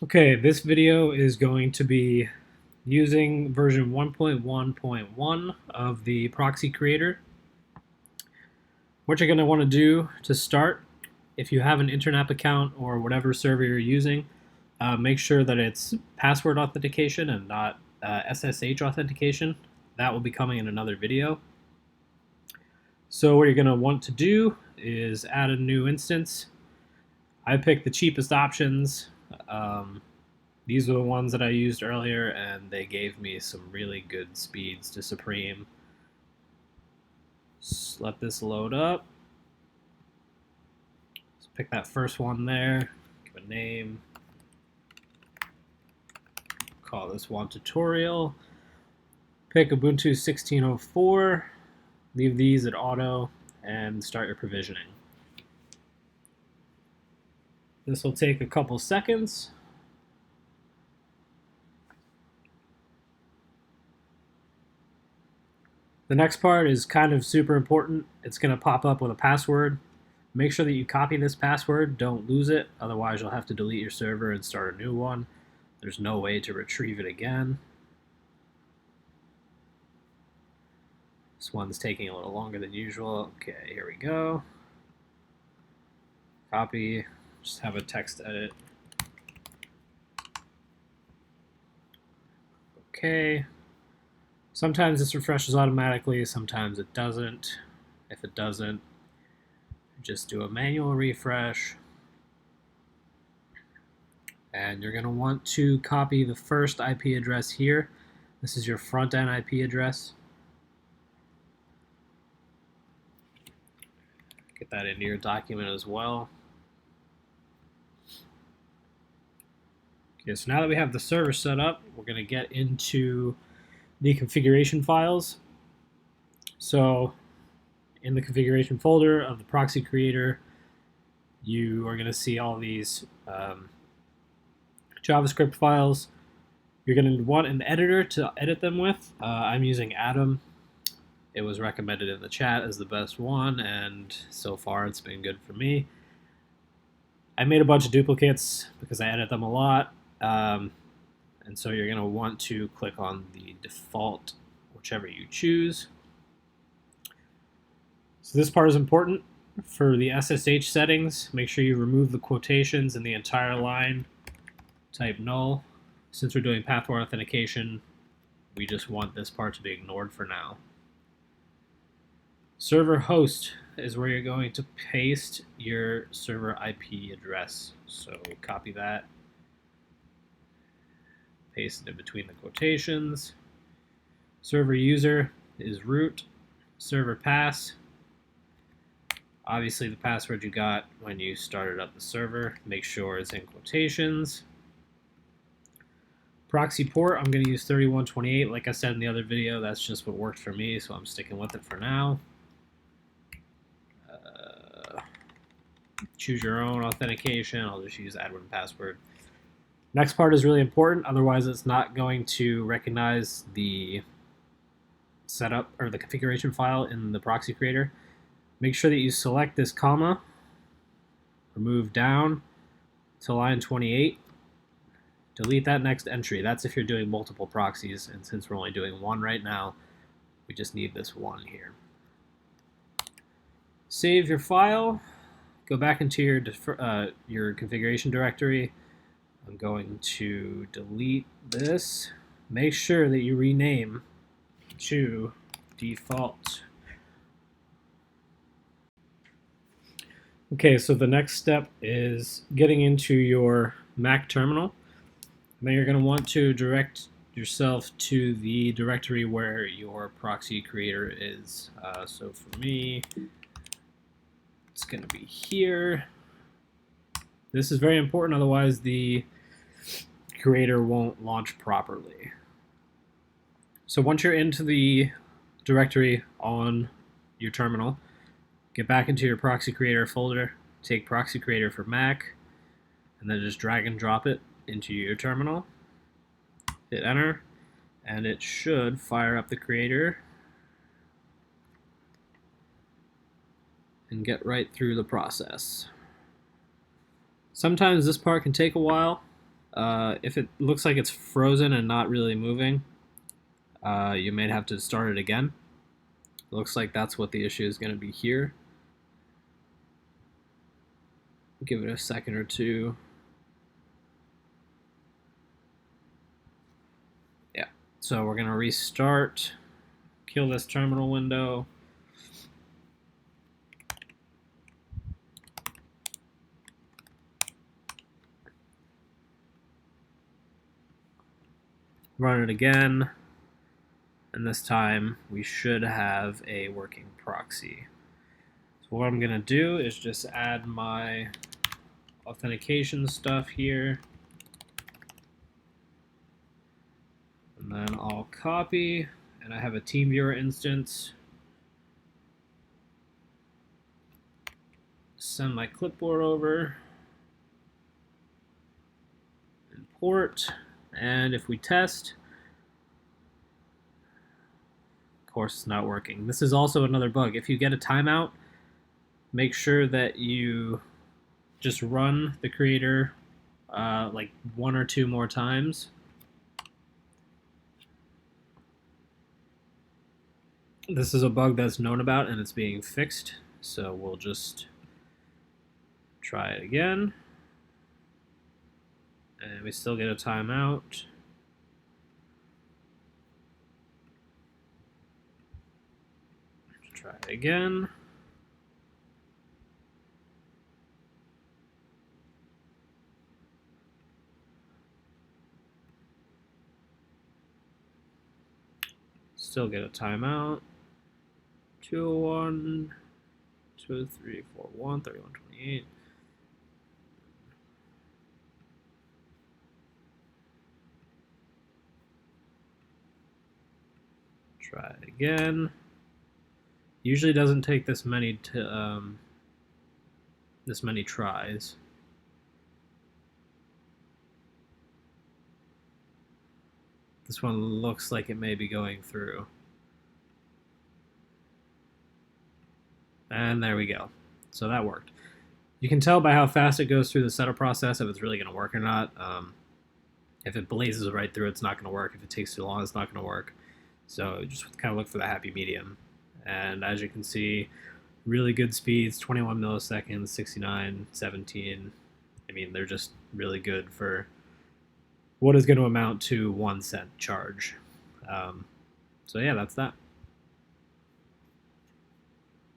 Okay, this video is going to be using version 1.1.1 of the Proxy Creator. What you're going to want to do to start, if you have an internet account or whatever server you're using, make sure that it's password authentication and not SSH authentication. That will be coming in another video. So what you're going to want to do is add a new instance. I picked the cheapest options. These were the ones that I used earlier, and they gave me some really good speeds to Supreme. Just let this load up. Let's pick that first one there, give a name. Call this one tutorial. Pick Ubuntu 16.04. Leave these at auto and start your provisioning. This will take a couple seconds. The next part is kind of super important. It's going to pop up with a password. Make sure that you copy this password. Don't lose it. Otherwise, you'll have to delete your server and start a new one. There's no way to retrieve it again. This one's taking a little longer than usual. Okay, here we go. Copy. Just have a text edit. Okay. Sometimes this refreshes automatically, sometimes it doesn't. If it doesn't, just do a manual refresh. And you're going to want to copy the first IP address here. This is your front-end IP address. Get that into your document as well. Okay, so now that we have the server set up, we're going to get into the configuration files. So in the configuration folder of the Proxy Creator, you are going to see all these JavaScript files. You're going to want an editor to edit them with. I'm using Atom. It was recommended in the chat as the best one, and so far it's been good for me. I made a bunch of duplicates because I edit them a lot. And so you're going to want to click on the default, whichever you choose. So this part is important. For the SSH settings, make sure you remove the quotations in the entire line. Type null. Since we're doing password authentication, we just want this part to be ignored for now. Server host is where you're going to paste your server IP address. So copy that. Paste it in between the quotations. Server user is root. Server pass. Obviously the password you got when you started up the server. Make sure it's in quotations. Proxy port, I'm going to use 3128. Like I said in the other video, that's just what worked for me, so I'm sticking with it for now. Choose your own authentication. I'll just use admin password. Next part is really important, otherwise it's not going to recognize the setup or the configuration file in the Proxy Creator. Make sure that you select this comma, move down to line 28, delete that next entry. That's if you're doing multiple proxies, and since we're only doing one right now, we just need this one here. Save your file, go back into your configuration directory. I'm going to delete this. Make sure that you rename to default. Okay, so the next step is getting into your Mac terminal. And then you're going to want to direct yourself to the directory where your Proxy Creator is. So for me, it's going to be here. This is very important, otherwise the Creator won't launch properly. So once you're into the directory on your terminal, get back into your Proxy Creator folder, take Proxy Creator for Mac, and then just drag and drop it into your terminal. Hit enter, and it should fire up the Creator and get right through the process. Sometimes this part can take a while. If it looks like it's frozen and not really moving, you may have to start it again. It looks like that's what the issue is going to be here. Give it a second or two. Yeah, so we're going to restart, kill this terminal window. Run it again, and this time we should have a working proxy. So what I'm going to do is just add my authentication stuff here, and then I'll copy, and I have a TeamViewer instance. Send my clipboard over, import, and if we test, of course it's not working. This is also another bug. If you get a timeout, make sure that you just run the creator like 1 or 2 more times. This is a bug that's known about and it's being fixed, so we'll just try it again. And we still get a timeout. Try it again. Still get a timeout. 201, 2341, 3128. Try it again. Usually doesn't take this many tries. This one looks like it may be going through. And there we go. So that worked. You can tell by how fast it goes through the setup process if it's really going to work or not. If it blazes right through, it's not going to work. If it takes too long, it's not going to work. So just kind of look for the happy medium. And as you can see, really good speeds, 21 milliseconds, 69, 17. I mean, they're just really good for what is going to amount to 1 cent charge. So yeah, that's that.